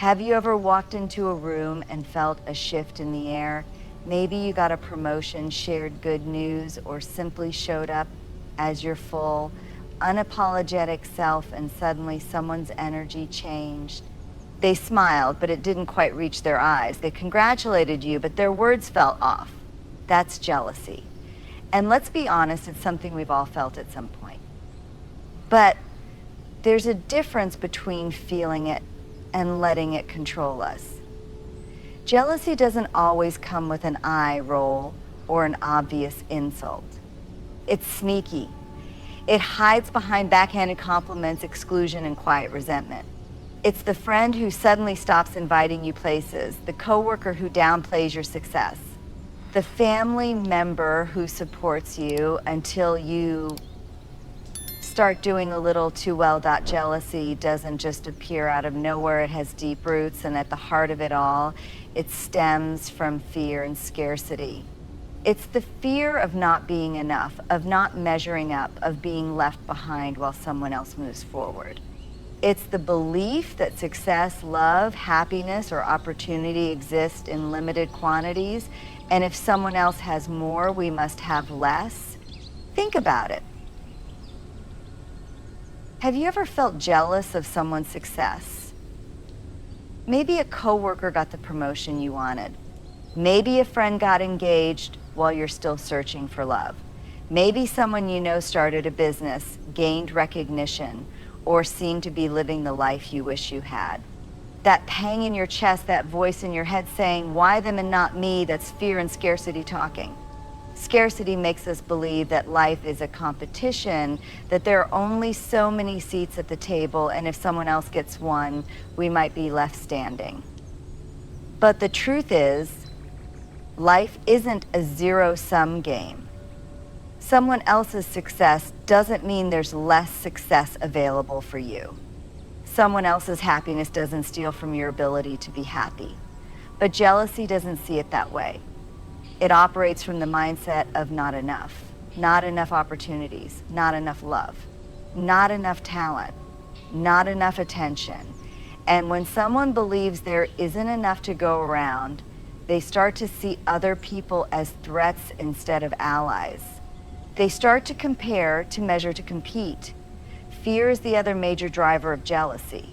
Have you ever walked into a room and felt a shift in the air? Maybe you got a promotion, shared good news, or simply showed up as your full, unapologetic self, and suddenly someone's energy changed. They smiled, but it didn't quite reach their eyes. They congratulated you, but their words felt off. That's jealousy. And let's be honest, it's something we've all felt at some point. But there's a difference between feeling it and letting it control us. Jealousy doesn't always come with an eye roll or an obvious insult. It's sneaky. It hides behind backhanded compliments, exclusion, and quiet resentment. It's the friend who suddenly stops inviting you places, the coworker who downplays your success, the family member who supports you until you start doing a little too well. Jealousy doesn't just appear out of nowhere. It has deep roots, and at the heart of it all, it stems from fear and scarcity. It's the fear of not being enough, of not measuring up, of being left behind while someone else moves forward. It's the belief that success, love, happiness, or opportunity exist in limited quantities, and if someone else has more, we must have less. Think about it. Have you ever felt jealous of someone's success? Maybe a coworker got the promotion you wanted. Maybe a friend got engaged while you're still searching for love. Maybe someone you know started a business, gained recognition, or seemed to be living the life you wish you had. That pang in your chest, that voice in your head saying, why them and not me, that's fear and scarcity talking. Scarcity makes us believe that life is a competition, that there are only so many seats at the table, and if someone else gets one, we might be left standing. But the truth is, life isn't a zero-sum game. Someone else's success doesn't mean there's less success available for you. Someone else's happiness doesn't steal from your ability to be happy. But jealousy doesn't see it that way. It operates from the mindset of not enough opportunities, not enough love, not enough talent, not enough attention. And when someone believes there isn't enough to go around, they start to see other people as threats instead of allies. They start to compare, to measure, to compete. Fear is the other major driver of jealousy.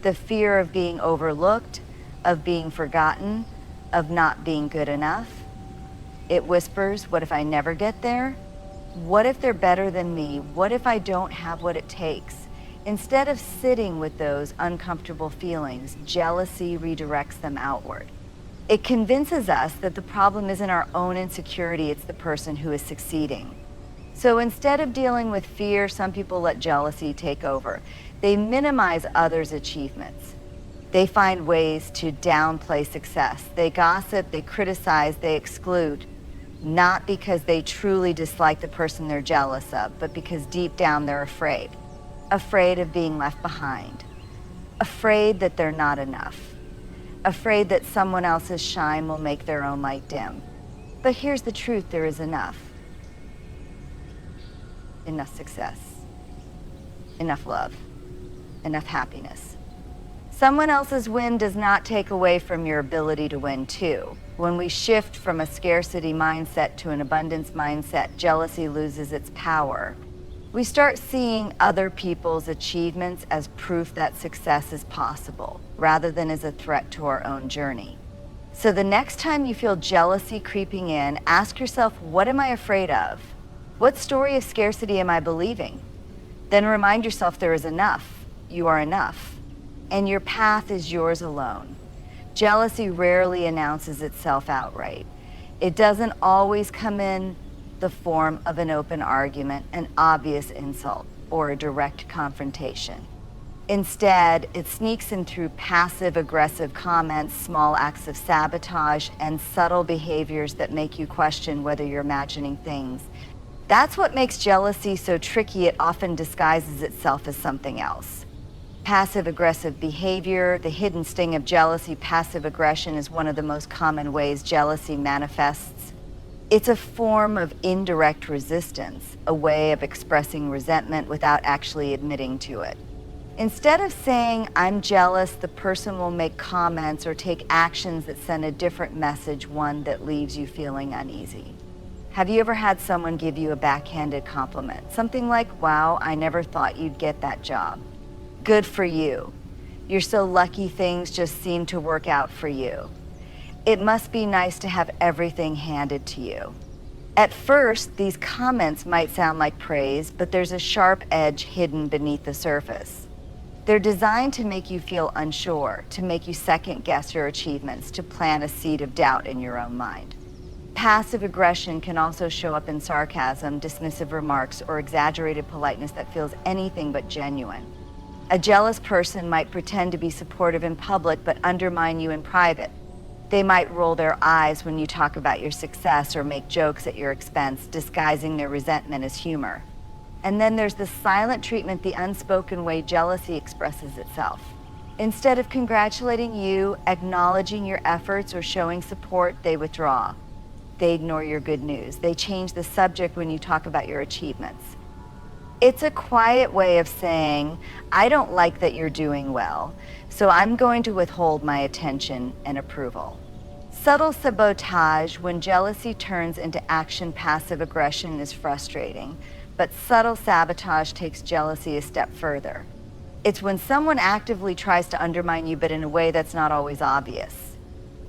The fear of being overlooked, of being forgotten, of not being good enough. It whispers, what if I never get there? What if they're better than me? What if I don't have what it takes? Instead of sitting with those uncomfortable feelings, jealousy redirects them outward. It convinces us that the problem isn't our own insecurity, it's the person who is succeeding. So instead of dealing with fear, some people let jealousy take over. They minimize others' achievements. They find ways to downplay success. They gossip, they criticize, they exclude. Not because they truly dislike the person they're jealous of, but because deep down they're afraid. Afraid of being left behind. Afraid that they're not enough. Afraid that someone else's shine will make their own light dim. But here's the truth, there is enough. Enough success. Enough love. Enough happiness. Someone else's win does not take away from your ability to win too. When we shift from a scarcity mindset to an abundance mindset, jealousy loses its power. We start seeing other people's achievements as proof that success is possible, rather than as a threat to our own journey. So the next time you feel jealousy creeping in, ask yourself, what am I afraid of? What story of scarcity am I believing? Then remind yourself there is enough. You are enough. And your path is yours alone. Jealousy rarely announces itself outright. It doesn't always come in the form of an open argument, an obvious insult, or a direct confrontation. Instead, it sneaks in through passive-aggressive comments, small acts of sabotage, and subtle behaviors that make you question whether you're imagining things. That's what makes jealousy so tricky. It often disguises itself as something else. Passive-aggressive behavior, the hidden sting of jealousy. Passive aggression is one of the most common ways jealousy manifests. It's a form of indirect resistance, a way of expressing resentment without actually admitting to it. Instead of saying, I'm jealous, the person will make comments or take actions that send a different message, one that leaves you feeling uneasy. Have you ever had someone give you a backhanded compliment? Something like, wow, I never thought you'd get that job. Good for you. You're so lucky things just seem to work out for you. It must be nice to have everything handed to you. At first, these comments might sound like praise, but there's a sharp edge hidden beneath the surface. They're designed to make you feel unsure, to make you second guess your achievements, to plant a seed of doubt in your own mind. Passive aggression can also show up in sarcasm, dismissive remarks, or exaggerated politeness that feels anything but genuine. A jealous person might pretend to be supportive in public but undermine you in private. They might roll their eyes when you talk about your success or make jokes at your expense, disguising their resentment as humor. And then there's the silent treatment, the unspoken way jealousy expresses itself. Instead of congratulating you, acknowledging your efforts, or showing support, they withdraw. They ignore your good news. They change the subject when you talk about your achievements. It's a quiet way of saying, I don't like that you're doing well, so I'm going to withhold my attention and approval. Subtle sabotage, when jealousy turns into action, passive aggression, is frustrating, but subtle sabotage takes jealousy a step further. It's when someone actively tries to undermine you, but in a way that's not always obvious.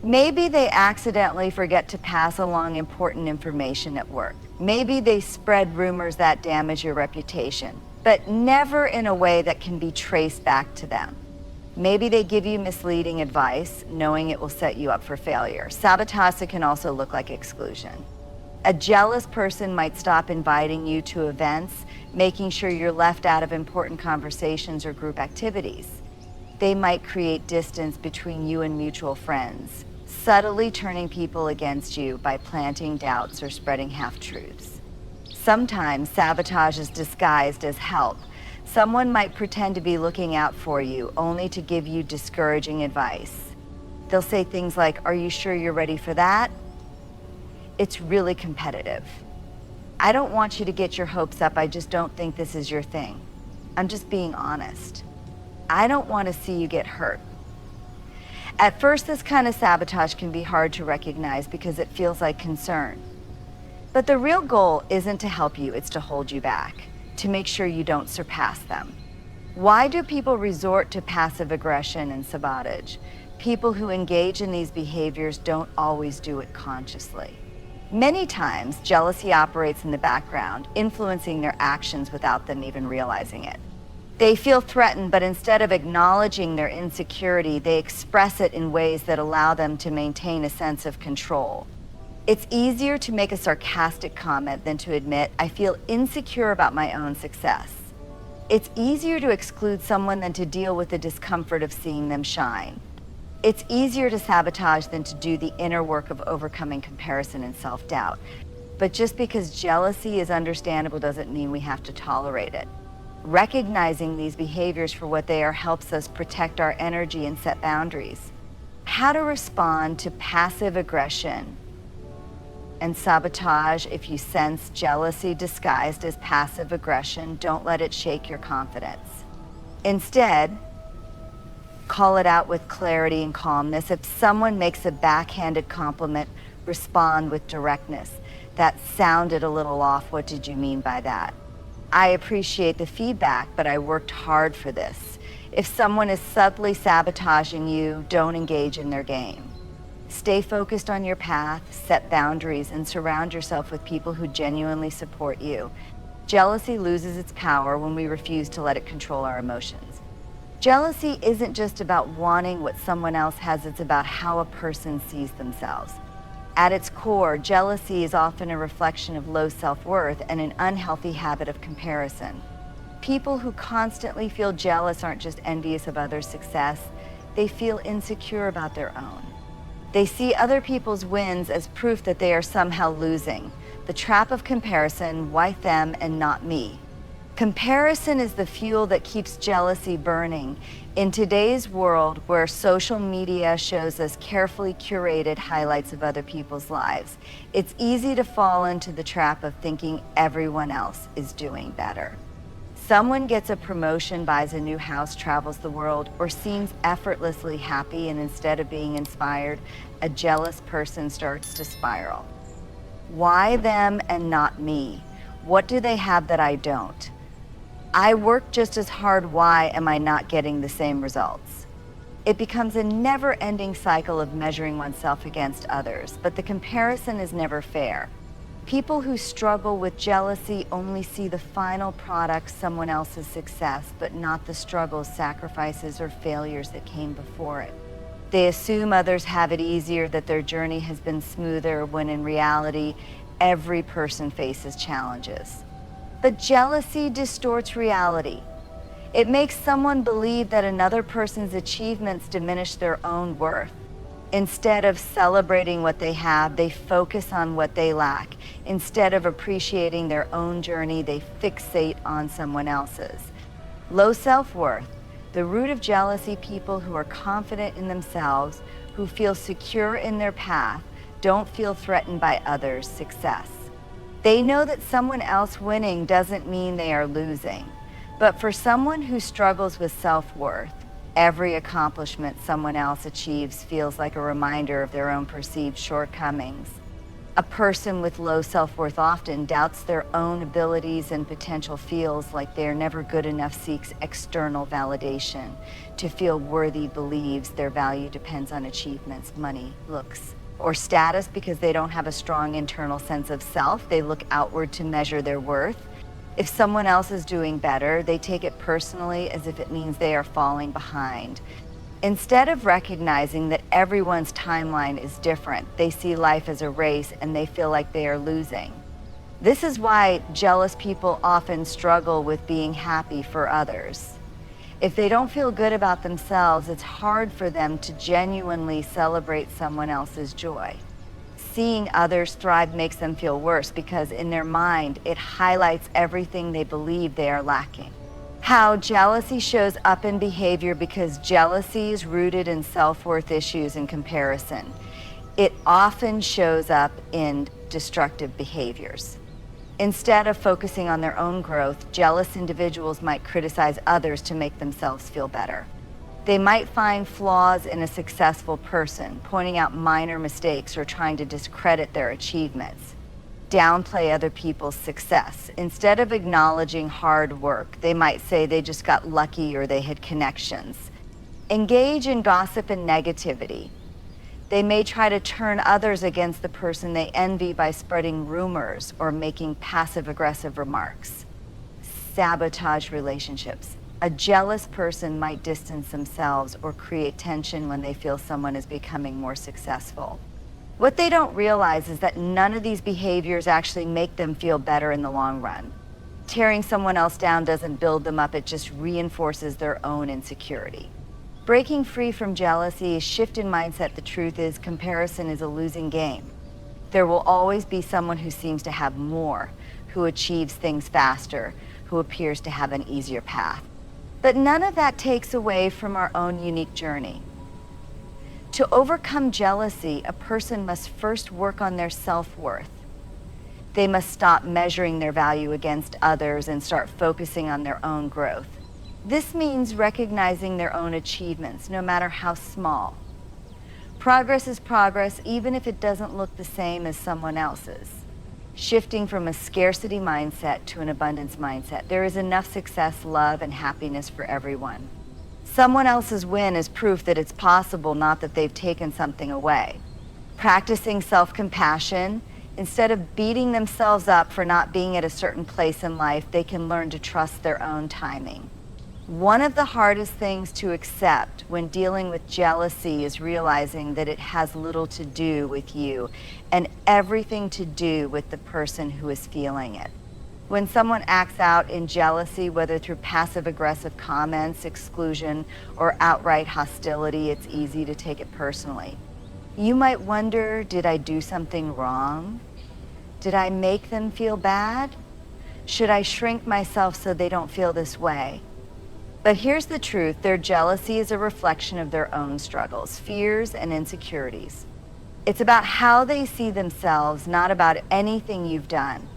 Maybe they accidentally forget to pass along important information at work. Maybe they spread rumors that damage your reputation, but never in a way that can be traced back to them. Maybe they give you misleading advice, knowing it will set you up for failure. Sabotage can also look like exclusion. A jealous person might stop inviting you to events, making sure you're left out of important conversations or group activities. They might create distance between you and mutual friends, subtly turning people against you by planting doubts or spreading half-truths. Sometimes sabotage is disguised as help. Someone might pretend to be looking out for you, only to give you discouraging advice. They'll say things like, are you sure you're ready for that? It's really competitive. I don't want you to get your hopes up. I just don't think this is your thing. I'm just being honest. I don't want to see you get hurt. At first, this kind of sabotage can be hard to recognize because it feels like concern. But the real goal isn't to help you, it's to hold you back, to make sure you don't surpass them. Why do people resort to passive aggression and sabotage? People who engage in these behaviors don't always do it consciously. Many times, jealousy operates in the background, influencing their actions without them even realizing it. They feel threatened, but instead of acknowledging their insecurity, they express it in ways that allow them to maintain a sense of control. It's easier to make a sarcastic comment than to admit, I feel insecure about my own success. It's easier to exclude someone than to deal with the discomfort of seeing them shine. It's easier to sabotage than to do the inner work of overcoming comparison and self-doubt. But just because jealousy is understandable doesn't mean we have to tolerate it. Recognizing these behaviors for what they are helps us protect our energy and set boundaries. How to respond to passive aggression and sabotage. If you sense jealousy disguised as passive aggression, don't let it shake your confidence. Instead, call it out with clarity and calmness. If someone makes a backhanded compliment, respond with directness. That sounded a little off. What did you mean by that? I appreciate the feedback, but I worked hard for this. If someone is subtly sabotaging you, don't engage in their game. Stay focused on your path, set boundaries, and surround yourself with people who genuinely support you. Jealousy loses its power when we refuse to let it control our emotions. Jealousy isn't just about wanting what someone else has, it's about how a person sees themselves. At its core, jealousy is often a reflection of low self-worth and an unhealthy habit of comparison. People who constantly feel jealous aren't just envious of others' success, they feel insecure about their own. They see other people's wins as proof that they are somehow losing. The trap of comparison, why them and not me? Comparison is the fuel that keeps jealousy burning. In today's world, where social media shows us carefully curated highlights of other people's lives, it's easy to fall into the trap of thinking everyone else is doing better. Someone gets a promotion, buys a new house, travels the world, or seems effortlessly happy, and instead of being inspired, a jealous person starts to spiral. Why them and not me? What do they have that I don't? I work just as hard. Why am I not getting the same results? It becomes a never-ending cycle of measuring oneself against others, but the comparison is never fair. People who struggle with jealousy only see the final product, someone else's success, but not the struggles, sacrifices, or failures that came before it. They assume others have it easier, that their journey has been smoother, when in reality, every person faces challenges. But jealousy distorts reality. It makes someone believe that another person's achievements diminish their own worth. Instead of celebrating what they have, they focus on what they lack. Instead of appreciating their own journey, they fixate on someone else's. Low self-worth. The root of jealousy: people who are confident in themselves, who feel secure in their path, don't feel threatened by others' success. They know that someone else winning doesn't mean they are losing. But for someone who struggles with self-worth, every accomplishment someone else achieves feels like a reminder of their own perceived shortcomings. A person with low self-worth often doubts their own abilities and potential, feels like they're never good enough, seeks external validation. To feel worthy, believes their value depends on achievements, money, looks, or status. Because they don't have a strong internal sense of self, they look outward to measure their worth. If someone else is doing better, they take it personally, as if it means they are falling behind. Instead of recognizing that everyone's timeline is different, they see life as a race and they feel like they are losing. This is why jealous people often struggle with being happy for others. If they don't feel good about themselves, it's hard for them to genuinely celebrate someone else's joy. Seeing others thrive makes them feel worse, because in their mind, it highlights everything they believe they are lacking. How jealousy shows up in behavior: because jealousy is rooted in self-worth issues and comparison, it often shows up in destructive behaviors. Instead of focusing on their own growth, jealous individuals might criticize others to make themselves feel better. They might find flaws in a successful person, pointing out minor mistakes or trying to discredit their achievements. Downplay other people's success. Instead of acknowledging hard work, they might say they just got lucky or they had connections. Engage in gossip and negativity. They may try to turn others against the person they envy by spreading rumors or making passive-aggressive remarks. Sabotage relationships. A jealous person might distance themselves or create tension when they feel someone is becoming more successful. What they don't realize is that none of these behaviors actually make them feel better in the long run. Tearing someone else down doesn't build them up, it just reinforces their own insecurity. Breaking free from jealousy is shift in mindset. The truth is, comparison is a losing game. There will always be someone who seems to have more, who achieves things faster, who appears to have an easier path. But none of that takes away from our own unique journey. To overcome jealousy, a person must first work on their self-worth. They must stop measuring their value against others and start focusing on their own growth. This means recognizing their own achievements, no matter how small. Progress is progress, even if it doesn't look the same as someone else's. Shifting from a scarcity mindset to an abundance mindset. There is enough success, love, and happiness for everyone. Someone else's win is proof that it's possible, not that they've taken something away. Practicing self-compassion. Instead of beating themselves up for not being at a certain place in life, they can learn to trust their own timing. One of the hardest things to accept when dealing with jealousy is realizing that it has little to do with you and everything to do with the person who is feeling it. When someone acts out in jealousy, whether through passive-aggressive comments, exclusion, or outright hostility, it's easy to take it personally. You might wonder, did I do something wrong? Did I make them feel bad? Should I shrink myself so they don't feel this way? But here's the truth: their jealousy is a reflection of their own struggles, fears, and insecurities. It's about how they see themselves, not about anything you've done.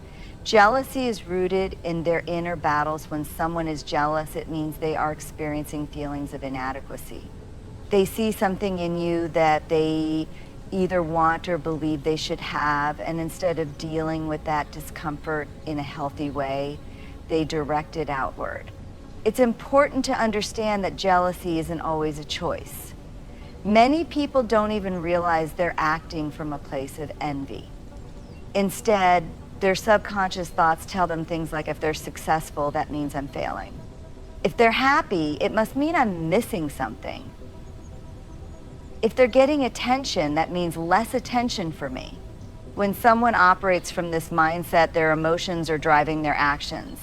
Jealousy is rooted in their inner battles. When someone is jealous, it means they are experiencing feelings of inadequacy. They see something in you that they either want or believe they should have, and instead of dealing with that discomfort in a healthy way, they direct it outward. It's important to understand that jealousy isn't always a choice. Many people don't even realize they're acting from a place of envy. Instead, their subconscious thoughts tell them things like, if they're successful, that means I'm failing. If they're happy, it must mean I'm missing something. If they're getting attention, that means less attention for me. When someone operates from this mindset, their emotions are driving their actions.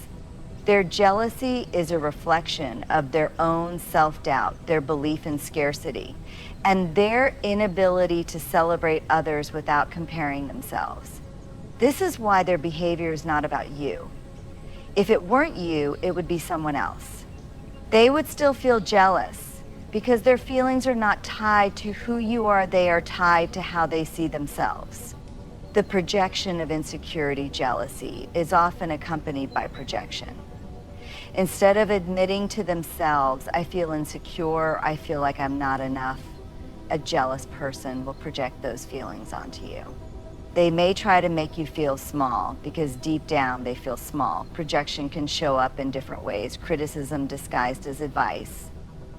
Their jealousy is a reflection of their own self-doubt, their belief in scarcity, and their inability to celebrate others without comparing themselves. This is why their behavior is not about you. If it weren't you, it would be someone else. They would still feel jealous because their feelings are not tied to who you are, they are tied to how they see themselves. The projection of insecurity, jealousy, is often accompanied by projection. Instead of admitting to themselves, I feel insecure, I feel like I'm not enough, a jealous person will project those feelings onto you. They may try to make you feel small because deep down they feel small. Projection can show up in different ways, criticism disguised as advice.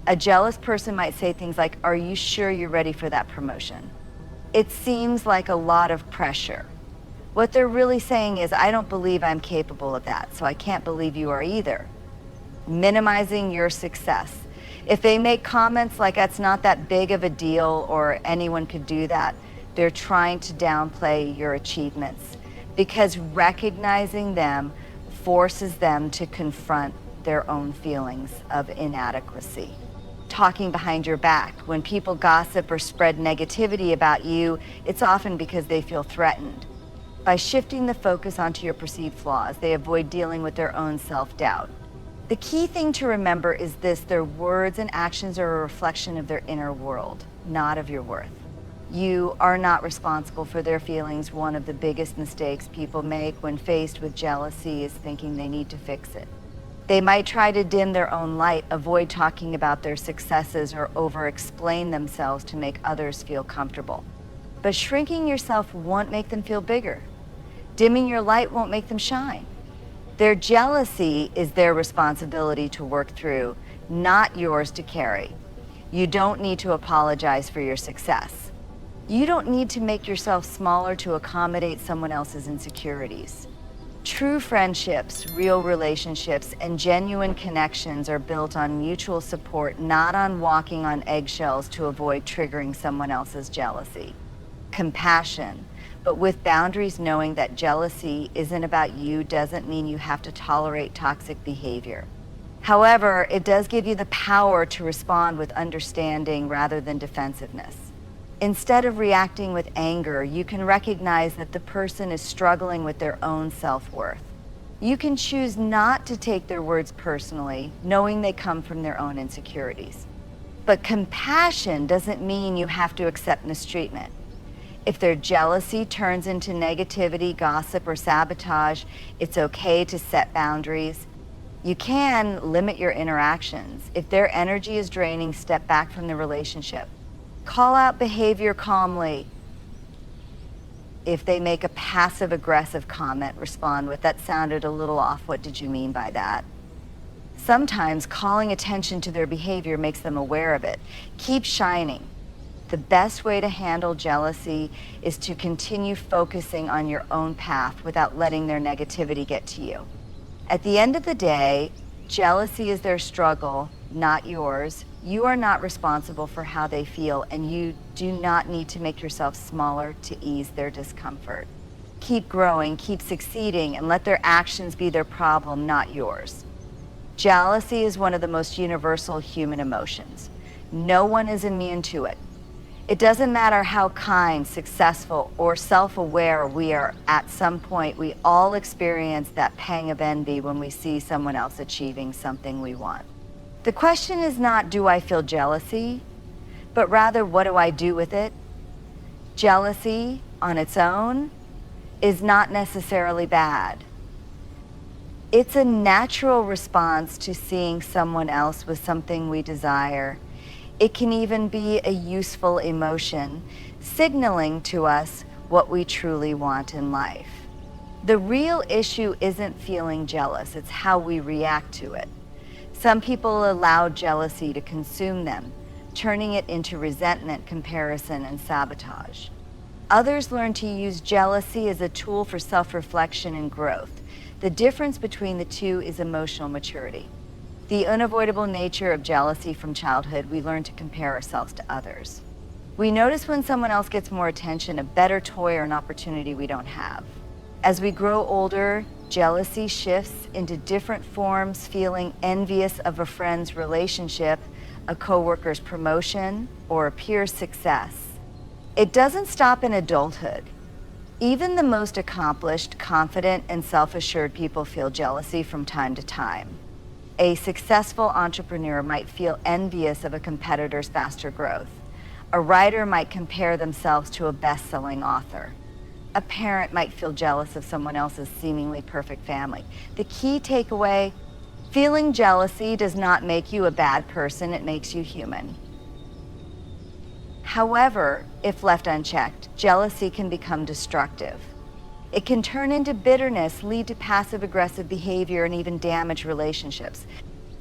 A jealous person might say things like, "Are you sure you're ready for that promotion? It seems like a lot of pressure." What they're really saying is, "I don't believe I'm capable of that, so I can't believe you are either." Minimizing your success. If they make comments like, "That's not that big of a deal," or "anyone could do that," they're trying to downplay your achievements, because recognizing them forces them to confront their own feelings of inadequacy. Talking behind your back. When people gossip or spread negativity about you, it's often because they feel threatened. By shifting the focus onto your perceived flaws, they avoid dealing with their own self-doubt. The key thing to remember is this: their words and actions are a reflection of their inner world, not of your worth. You are not responsible for their feelings. One of the biggest mistakes people make when faced with jealousy is thinking they need to fix it. They might try to dim their own light, avoid talking about their successes, or over-explain themselves to make others feel comfortable. But shrinking yourself won't make them feel bigger. Dimming your light won't make them shine. Their jealousy is their responsibility to work through, not yours to carry. You don't need to apologize for your success. You don't need to make yourself smaller to accommodate someone else's insecurities. True friendships, real relationships, and genuine connections are built on mutual support, not on walking on eggshells to avoid triggering someone else's jealousy. Compassion, but with boundaries, knowing that jealousy isn't about you doesn't mean you have to tolerate toxic behavior. However, it does give you the power to respond with understanding rather than defensiveness. Instead of reacting with anger, you can recognize that the person is struggling with their own self-worth. You can choose not to take their words personally, knowing they come from their own insecurities. But compassion doesn't mean you have to accept mistreatment. If their jealousy turns into negativity, gossip, or sabotage, it's okay to set boundaries. You can limit your interactions. If their energy is draining, step back from the relationship. Call out behavior calmly. If they make a passive-aggressive comment, respond with, "That sounded a little off. What did you mean by that?" Sometimes calling attention to their behavior makes them aware of it. Keep shining. The best way to handle jealousy is to continue focusing on your own path without letting their negativity get to you. At the end of the day, jealousy is their struggle, not yours. You are not responsible for how they feel, and you do not need to make yourself smaller to ease their discomfort. Keep growing, keep succeeding, and let their actions be their problem, not yours. Jealousy is one of the most universal human emotions. No one is immune to it. It doesn't matter how kind, successful, or self-aware we are, at some point we all experience that pang of envy when we see someone else achieving something we want. The question is not, do I feel jealousy, but rather, what do I do with it? Jealousy on its own is not necessarily bad. It's a natural response to seeing someone else with something we desire. It can even be a useful emotion, signaling to us what we truly want in life. The real issue isn't feeling jealous, it's how we react to it. Some people allow jealousy to consume them, turning it into resentment, comparison, and sabotage. Others learn to use jealousy as a tool for self-reflection and growth. The difference between the two is emotional maturity. The unavoidable nature of jealousy from childhood, we learn to compare ourselves to others. We notice when someone else gets more attention, a better toy, or an opportunity we don't have. As we grow older, jealousy shifts into different forms, feeling envious of a friend's relationship, a coworker's promotion, or a peer's success. It doesn't stop in adulthood. Even the most accomplished, confident, and self-assured people feel jealousy from time to time. A successful entrepreneur might feel envious of a competitor's faster growth. A writer might compare themselves to a best-selling author. A parent might feel jealous of someone else's seemingly perfect family. The key takeaway: feeling jealousy does not make you a bad person, it makes you human. However, if left unchecked, jealousy can become destructive. It can turn into bitterness, lead to passive-aggressive behavior, and even damage relationships.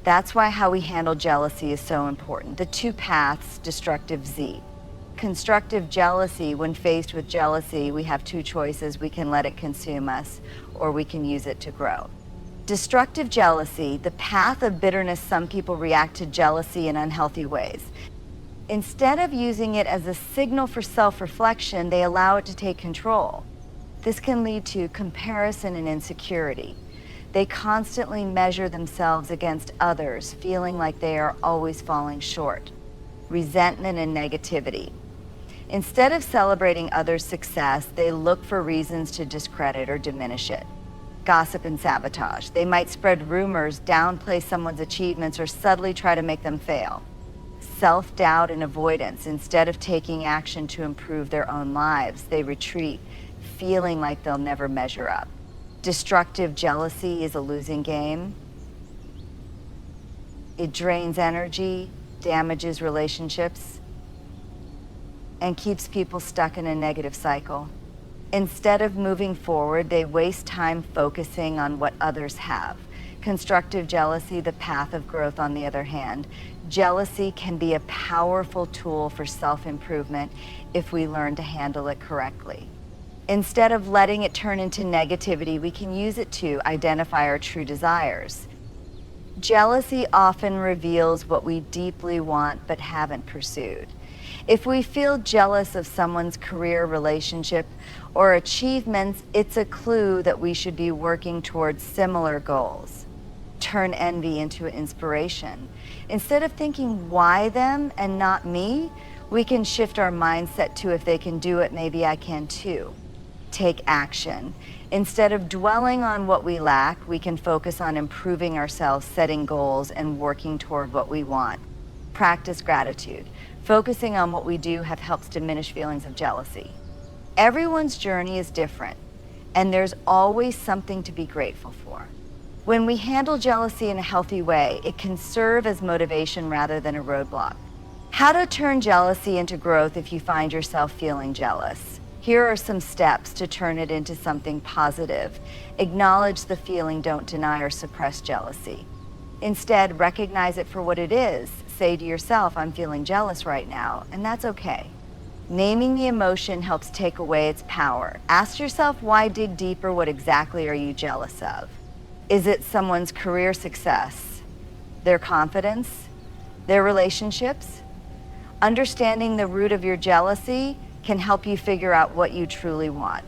That's why how we handle jealousy is so important. The two paths, destructive Z. Constructive jealousy: when faced with jealousy, we have two choices. We can let it consume us, or we can use it to grow. Destructive jealousy, the path of bitterness. Some people react to jealousy in unhealthy ways. Instead of using it as a signal for self-reflection, they allow it to take control. This can lead to comparison and insecurity. They constantly measure themselves against others, feeling like they are always falling short. Resentment and negativity. Instead of celebrating others' success, they look for reasons to discredit or diminish it. Gossip and sabotage. They might spread rumors, downplay someone's achievements, or subtly try to make them fail. Self-doubt and avoidance. Instead of taking action to improve their own lives, they retreat, feeling like they'll never measure up. Destructive jealousy is a losing game. It drains energy, damages relationships, and keeps people stuck in a negative cycle. Instead of moving forward, they waste time focusing on what others have. Constructive jealousy, the path of growth, on the other hand. Jealousy can be a powerful tool for self-improvement if we learn to handle it correctly. Instead of letting it turn into negativity, we can use it to identify our true desires. Jealousy often reveals what we deeply want but haven't pursued. If we feel jealous of someone's career, relationship, or achievements, it's a clue that we should be working towards similar goals. Turn envy into inspiration. Instead of thinking, why them and not me, we can shift our mindset to, if they can do it, maybe I can too. Take action. Instead of dwelling on what we lack, we can focus on improving ourselves, setting goals, and working toward what we want. Practice gratitude. Focusing on what we do helps diminish feelings of jealousy. Everyone's journey is different, and there's always something to be grateful for. When we handle jealousy in a healthy way, it can serve as motivation rather than a roadblock. How to turn jealousy into growth if you find yourself feeling jealous. Here are some steps to turn it into something positive. Acknowledge the feeling, don't deny or suppress jealousy. Instead, recognize it for what it is. Say to yourself, I'm feeling jealous right now, and that's okay. Naming the emotion helps take away its power. Ask yourself why, dig deeper, what exactly are you jealous of? Is it someone's career success, their confidence, their relationships? Understanding the root of your jealousy can help you figure out what you truly want.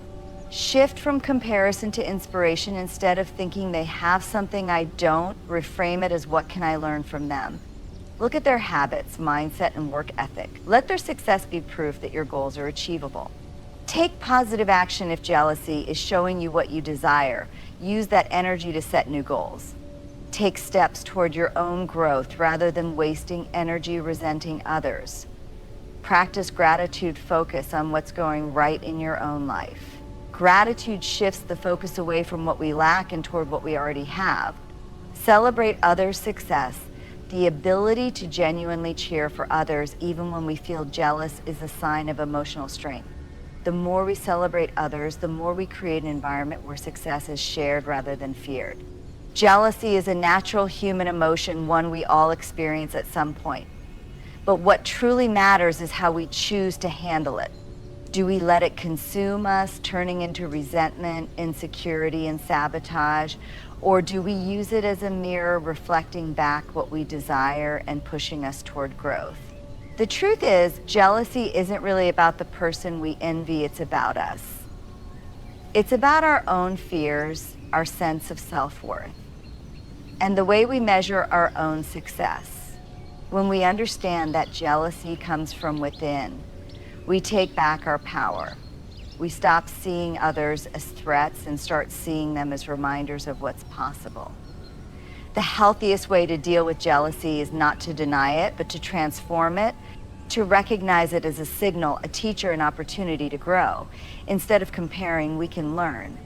Shift from comparison to inspiration. Instead of thinking they have something I don't, reframe it as, what can I learn from them? Look at their habits, mindset, and work ethic. Let their success be proof that your goals are achievable. Take positive action if jealousy is showing you what you desire. Use that energy to set new goals. Take steps toward your own growth rather than wasting energy resenting others. Practice gratitude, focus on what's going right in your own life. Gratitude shifts the focus away from what we lack and toward what we already have. Celebrate others' success. The ability to genuinely cheer for others, even when we feel jealous, is a sign of emotional strength. The more we celebrate others, the more we create an environment where success is shared rather than feared. Jealousy is a natural human emotion, one we all experience at some point. But what truly matters is how we choose to handle it. Do we let it consume us, turning into resentment, insecurity, and sabotage? Or do we use it as a mirror, reflecting back what we desire and pushing us toward growth? The truth is, jealousy isn't really about the person we envy, it's about us. It's about our own fears, our sense of self-worth, and the way we measure our own success. When we understand that jealousy comes from within, we take back our power. We stop seeing others as threats and start seeing them as reminders of what's possible. The healthiest way to deal with jealousy is not to deny it, but to transform it, to recognize it as a signal, a teacher, an opportunity to grow. Instead of comparing, we can learn.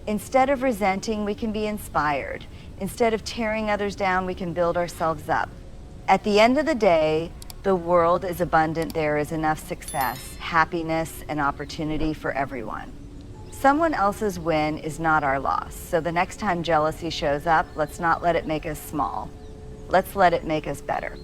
Instead of resenting, we can be inspired. Instead of tearing others down, we can build ourselves up. At the end of the day, the world is abundant. There is enough success, happiness, and opportunity for everyone. Someone else's win is not our loss. So the next time jealousy shows up, let's not let it make us small. Let's let it make us better.